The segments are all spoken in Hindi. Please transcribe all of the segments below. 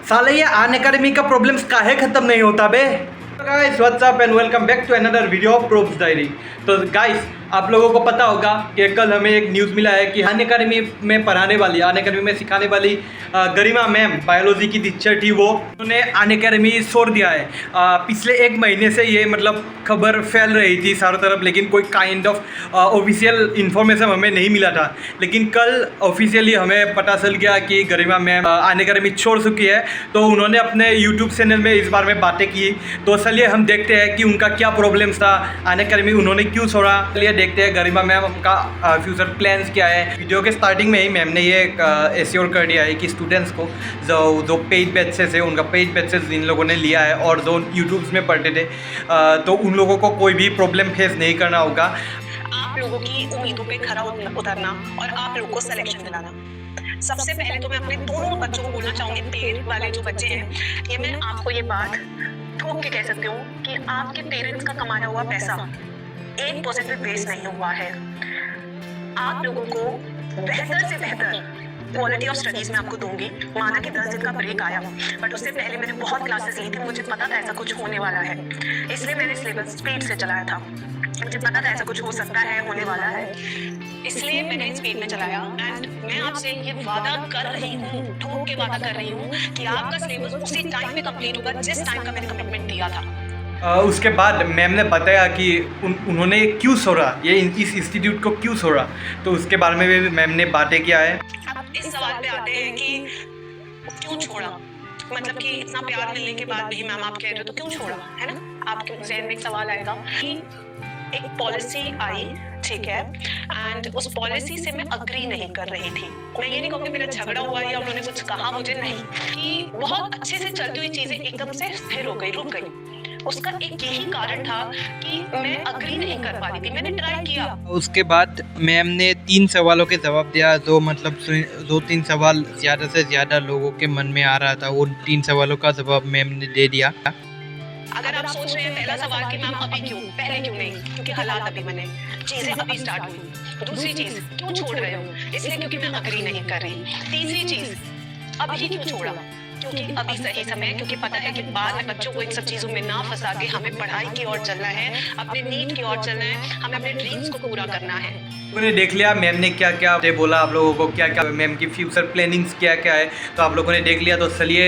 साले ये अन अकेडमी का प्रॉब्लम्स काहे खत्म नहीं होता बे। Guys what's up and welcome back to another video of Probs diary. तो गाइस आप लोगों को पता होगा कि कल हमें एक न्यूज़ मिला है कि अन अकेडमी में पढ़ाने वाली अन अकेडमी में सिखाने वाली गरिमा मैम बायोलॉजी की टीचर थी, वो उन्होंने अन अकेडमी छोड़ दिया है। पिछले एक महीने से ये मतलब खबर फैल रही थी चारों तरफ, लेकिन कोई काइंड ऑफ ऑफिशियल इन्फॉर्मेशन हमें नहीं मिला था। लेकिन कल ऑफिशियली हमें पता चल गया कि गरिमा मैम अन अकेडमी छोड़ चुकी है। तो उन्होंने अपने यूट्यूब चैनल में इस बारे में बातें की। तो चलिए हम देखते हैं कि उनका क्या प्रॉब्लम्स था, अन अकेडमी उन्होंने क्यों छोड़ा। चलिए देखते हैं गरिमा मैम का फ्यूचर प्लान्स क्या है। वीडियो के स्टार्टिंग में ही मैम ने ये एश्योर कर दिया है कि स्टूडेंट्स को जो पेड बैचेस है उनका पेड बैचेस इन लोगों ने लिया है और जो यूट्यूब्स में पढ़ते थे तो उन लोगों को कोई भी प्रॉब्लम फेस नहीं करना होगा। आप लोगों की उम्मीदों पे खरा उतरना और आप लोगों को सिलेक्शन दिलाना। सबसे पहले तो मैं अपने दोनों बच्चों को बोलना चाहूँगी, पेड वाले जो बच्चे हैं, ये मैं आपको ये बात ठोक के कह सकती हूँ कि आपके पेरेंट्स का कमाया हुआ पैसा 1% वेस्ट नहीं हुआ है। आप लोगों को बेहतर से बेहतर क्वालिटी ऑफ स्टडीज़ मैं आपको दूंगी। माना कि 10 दिन का ब्रेक आया, बट उससे पहले मैंने बहुत क्लासेस ली थी। मुझे पता था ऐसा कुछ होने वाला है, इसलिए मैंने सिलेबस स्पीड से चलाया था। मुझे पता था ऐसा कुछ हो सकता है, होने वाला है, इसलिए मैंने स्पीड में चलाया। एंड मैं आपसे ये वादा कर रही हूँ, ठोक के वादा कर रही हूँ कि आपका सिलेबस उसी टाइम में कंप्लीट होगा जिस टाइम का मैंने कमिटमेंट दिया था। उसके बाद मैम ने बताया कि उन्होंने क्यों छोड़ा, ये इस इंस्टीट्यूट को क्यों छोड़ा। तो उसके बारे में भी मैम ने बातें किया है। अब इस सवाल पे आते हैं कि क्यों छोड़ा, मतलब कि इतना प्यार मिलने के बाद भी मैम आप कह रहे हो तो क्यों छोड़ा, है ना। आपके ज़हन में एक सवाल आएगा कि एक पॉलिसी आई, ठीक है, एंड उस पॉलिसी से मैं अग्री नहीं कर रही थी। मैं ये नहीं कहूँगी मेरा झगड़ा हुआ या उन्होंने कुछ कहा मुझे, नहीं, कि बहुत अच्छे से चलती हुई चीज़ें एकदम से स्थिर हो गई, रुक गई। उसका एक यही कारण था कि मैं अग्री नहीं कर पा रही थी। मैंने ट्राई किया। उसके बाद मैम ने 3 सवालों के जवाब दिया, जो मतलब 2-3 सवाल ज़्यादा से ज़्यादा लोगों के मन में आ रहा था। वो 3 सवालों का जवाब मैम ने दे दिया। अगर आप सोच रहे हैं पहला सवाल कि मैम अभी क्यों, पहले क्यों नहीं, क्योंकि हालात अभी बने, चीजें अभी स्टार्ट हुई। दूसरी चीज, क्यों छोड़ रहे हो, इसलिए क्योंकि मैं अग्री नहीं कर रही। तीसरी चीज, अभी क्यों छोड़ा, क्योंकि अभी सही समय है, क्योंकि पता है कि बाद में बच्चों को इन सब चीजों में ना फंसा के हमें पढ़ाई की ओर चलना है, अपने नीड की ओर चलना है, हमें अपने ड्रीम्स को पूरा करना है। उन्होंने देख लिया मैम ने क्या क्या बोला, आप लोगों को क्या क्या मैम की फ्यूचर प्लानिंग्स क्या क्या है, तो आप लोगों ने देख लिया। तो चलिए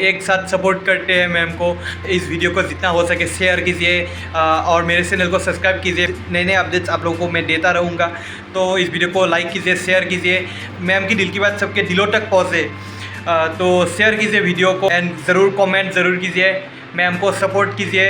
एक साथ सपोर्ट करते हैं मैम को। इस वीडियो को जितना हो सके शेयर कीजिए और मेरे चैनल को सब्सक्राइब कीजिए। नए नए अपडेट्स आप लोगों को मैं देता रहूँगा। तो इस वीडियो को लाइक कीजिए, शेयर कीजिए। मैम की दिल की बात सबके दिलों तक पहुँचे, तो शेयर कीजिए वीडियो को एंड ज़रूर कमेंट ज़रूर कीजिए, मैम को सपोर्ट कीजिए।